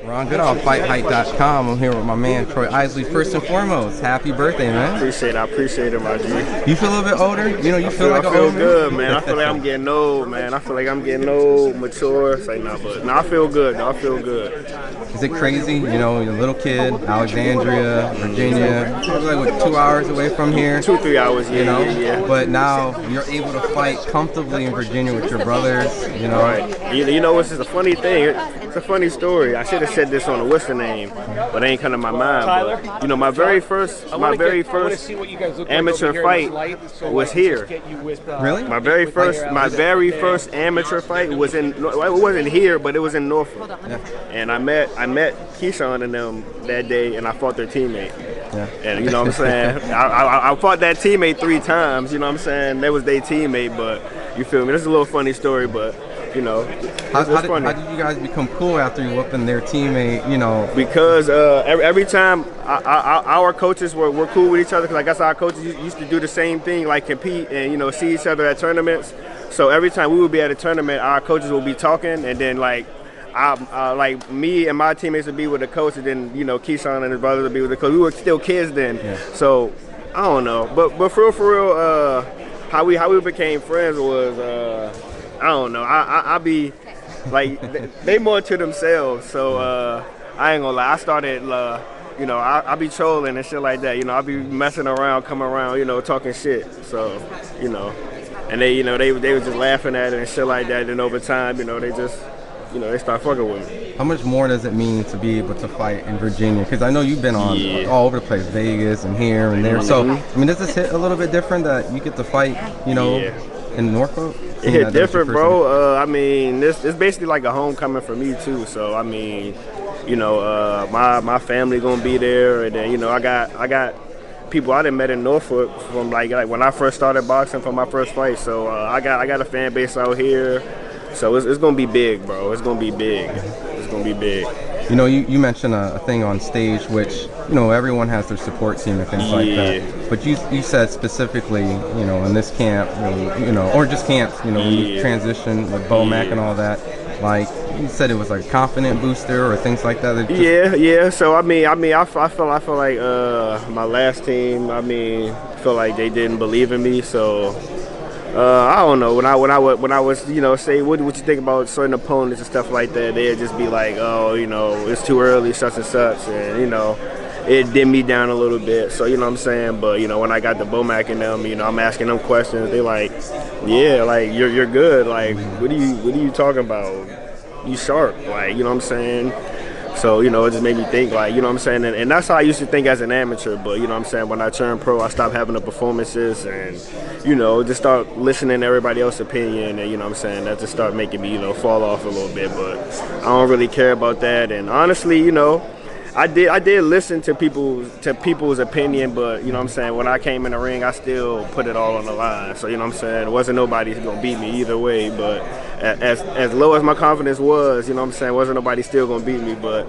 Ron Goodall, FightHype.com. I'm here with my man Troy Isley. First and foremost, happy birthday, man. I appreciate it, my G. You feel a little bit older? You know, you feel like an old man? I feel good, man. I feel like I'm getting old, man. I feel like I'm getting old, mature. Say no, but no, I feel good. I feel good. Is it crazy? You know, you're a little kid, Alexandria, Virginia. It's like, what, 2 hours away from here? 2-3 hours, yeah, you know? yeah. But now you're able to fight comfortably in Virginia with your brothers, you know? Right. You know, it's just a funny thing. It's a funny story. I should have said this on a what's the name, but it ain't come to my mind. But, you know, my very first amateur fight was here. Really? My very first amateur fight was in. It wasn't here, but it was in Norfolk. Yeah. And I met Keyshawn and them that day, and I fought their teammate. Yeah. And you know what I'm saying? I fought that teammate 3 times. You know what I'm saying? That was their teammate, but you feel me? This is a little funny story, but. You know, how did you guys become cool after you whooping their teammate? You know, because every time our coaches were cool with each other, because I guess our coaches used to do the same thing, like compete and you know see each other at tournaments. So every time we would be at a tournament, our coaches would be talking, and then like me and my teammates would be with the coach, and then you know Keyshawn and his brothers would be with the coach. We were still kids then, yeah. So I don't know, but for real, how we became friends was. I don't know. I be like they more to themselves. So I ain't gonna lie. I started, you know, I be trolling and shit like that. You know, I be messing around, coming around, you know, talking shit. So, you know, and they, you know, they were just laughing at it and shit like that. And over time, you know, they just, you know, they start fucking with me. How much more does it mean to be able to fight in Virginia? Because I know you've been on all over the place, Vegas and here and there. So, I mean, does this hit a little bit different that you get to fight, you know, in Norfolk? It hit different, bro. I mean, it's basically like a homecoming for me too. So I mean, you know, my family gonna be there, and then you know, I got people I done met in Norfolk from like when I first started boxing for my first fight. So I got a fan base out here. So it's gonna be big, bro. It's gonna be big. It's gonna be big. You know, you mentioned a thing on stage, which, you know, everyone has their support team and things like that. But you said specifically, you know, in this camp, you know, or just camps, you know, when you transition with Bo Mac and all that, like, you said it was like a confident booster or things like that. Yeah. So I feel like my last team, feel like they didn't believe in me. So I don't know. When I was, you know, say what you think about certain opponents and stuff like that, they'd just be like, oh, you know, it's too early, such and such, and you know, it dimmed me down a little bit. So you know what I'm saying. But you know, when I got the Bomac in them, you know, I'm asking them questions. They like, yeah, like you're good. Like, what are you talking about? You sharp, like, you know what I'm saying. So, you know, it just made me think, like, you know what I'm saying? And that's how I used to think as an amateur. But, you know what I'm saying, when I turned pro, I stopped having the performances and, you know, just start listening to everybody else's opinion. And, you know what I'm saying, that just started making me, you know, fall off a little bit. But I don't really care about that. And honestly, you know, I did listen to people's opinion, but you know what I'm saying, when I came in the ring, I still put it all on the line. So you know what I'm saying, it wasn't nobody who's gonna beat me either way. But as low as my confidence was, you know what I'm saying, wasn't nobody still gonna beat me. But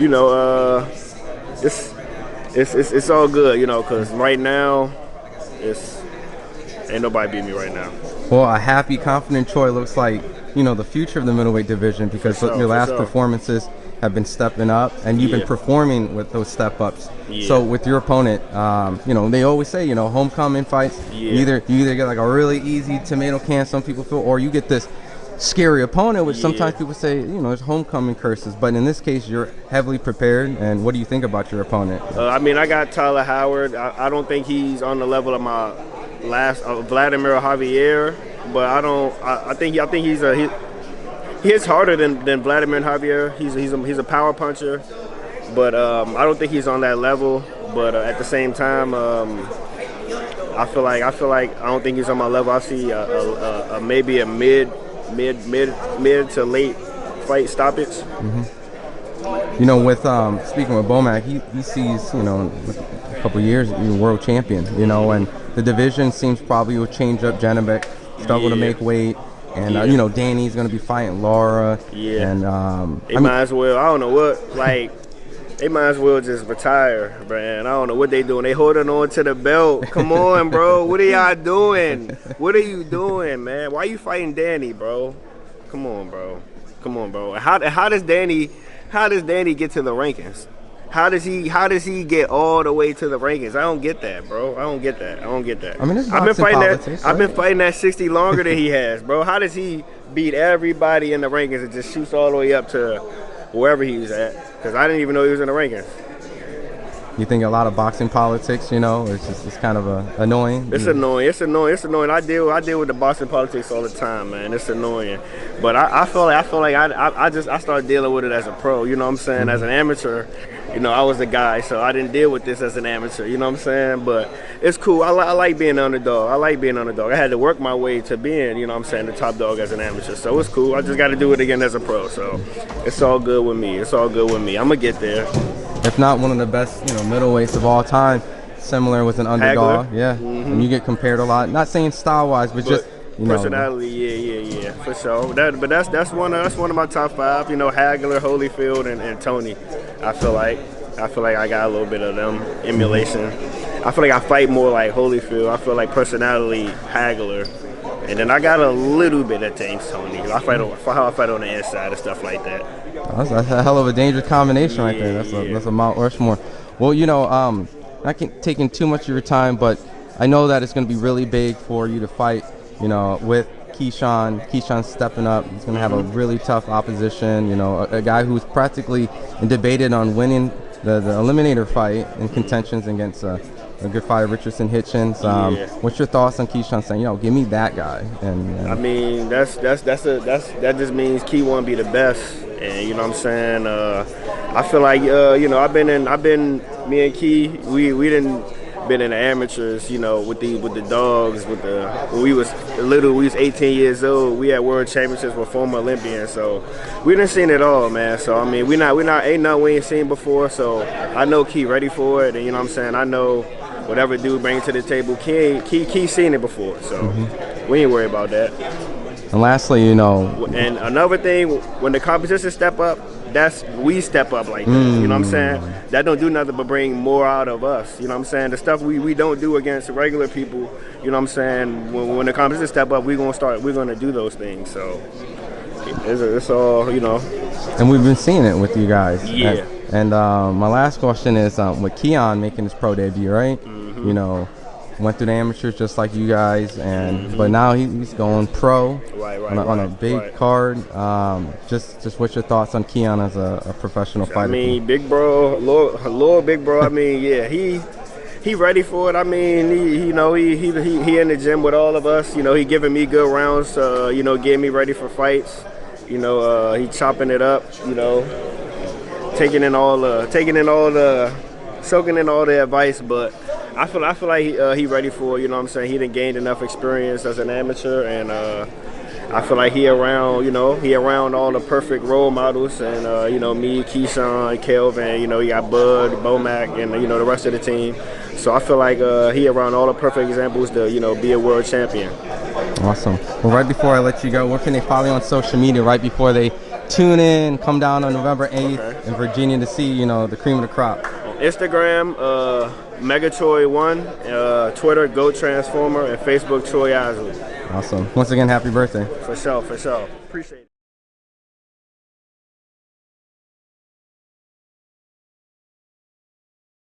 you know, it's all good, you know, because right now, ain't nobody beat me right now. Well, a happy, confident Troy looks like, you know, the future of the middleweight division, because your last performances have been stepping up, and you've been performing with those step-ups. So with your opponent, you know, they always say, you know, homecoming fights, you either get like a really easy tomato can, some people feel, or you get this scary opponent, which sometimes people say, you know, it's homecoming curses. But in this case, you're heavily prepared. And what do you think about your opponent? I mean, I got Tyler Howard. I don't think he's on the level of my last Vladimir Javier, but I think he's he hits harder than Vladimir and Javier. He's a power puncher, but I don't think he's on that level. But at the same time, I feel like I don't think he's on my level. I see maybe a mid to late fight stoppage. Mm-hmm. You know, with speaking with Bomac, he sees, you know, a couple of years you're world champion. You know, and the division seems probably will change up. Janabek struggle to make weight. And, you know, Danny's going to be fighting Lara. And they might as well, I don't know what, like, they might as well just retire, man. I don't know what they doing. They holding on to the belt. Come on, bro. What are y'all doing? What are you doing, man? Why are you fighting Danny, bro? Come on, bro. How does Danny how does Danny get to the rankings? How does he get all the way to the rankings? I don't get that, bro. I don't get that. I mean, it's boxing politics, right? I've been fighting that 60 longer than he has, bro. How does he beat everybody in the rankings and just shoots all the way up to wherever he was at? Because I didn't even know he was in the rankings. You think a lot of boxing politics, you know, it's kind of annoying? It's annoying. I deal with the boxing politics all the time, man. It's annoying. But I feel like I started dealing with it as a pro, you know what I'm saying? As an amateur, you know, I was the guy, so I didn't deal with this as an amateur, you know what I'm saying? But it's cool. I like being an underdog. I had to work my way to being, you know what I'm saying, the top dog as an amateur. So it's cool. I just got to do it again as a pro. So it's all good with me. I'm going to get there. If not one of the best, you know, middleweights of all time, similar with an underdog. Hagler. Yeah. And you get compared a lot. Not saying style-wise, but just, you know. Personality, yeah, for sure. That's one of my top 5. You know, Hagler, Holyfield, and Tony. I feel like I got a little bit of them emulation. I feel like I fight more like Holyfield. I feel like personality, Hagler. And then I got a little bit of James Tony. I fight on the inside and stuff like that. That's a hell of a dangerous combination right there. That's a Mount Rushmore. Well, you know, not taking too much of your time, but I know that it's going to be really big for you to fight, you know, with Keyshawn. Keyshawn's stepping up. He's going to have a really tough opposition, you know, a guy who's practically debated on winning the eliminator fight in contentions against a good fighter, Richardson Hitchens. What's your thoughts on Keyshawn saying, you know, give me that guy? And I mean, that just means Key want to be the best. And you know what I'm saying? I feel like you know, me and Key, we didn't been in the amateurs, you know, with the dogs, when we was little, we was 18 years old. We had world championships with former Olympians, so we done seen it all, man. So I mean, ain't nothing we ain't seen before. So I know Key ready for it, and you know what I'm saying. I know whatever dude brings to the table, Key seen it before, so we ain't worried about that. And lastly, you know, and another thing, when the competition step up, we step up like that. You know what I'm saying? That don't do nothing but bring more out of us. You know what I'm saying? The stuff we don't do against regular people. You know what I'm saying? When the competition step up, we're gonna do those things. So it's all, you know. And we've been seeing it with you guys. Yeah. And my last question is, with Keon making his pro debut, right? You know, went through the amateurs just like you guys, and but now he's going pro on a big card. Just what's your thoughts on Keon as a professional fighter? I mean, big bro, Lord big bro. I mean, yeah, he ready for it. I mean, he in the gym with all of us. You know, he giving me good rounds. You know, getting me ready for fights. You know, he chopping it up. You know, soaking in all the advice, but I feel like he ready for it, you know what I'm saying? He done gained enough experience as an amateur, and I feel like he around all the perfect role models, and you know, me, Keyshawn, Kelvin, you know, you got Bud, Bomac, and you know, the rest of the team. So I feel like he around all the perfect examples to, you know, be a world champion. Awesome. Well, right before I let you go, where can they follow you on social media right before they tune in, come down on November 8th in Virginia to see, you know, the cream of the crop? Instagram, Megatroy1, Twitter, Goat Transformer, and Facebook, Troy Isley. Awesome. Once again, happy birthday. For sure. Appreciate it.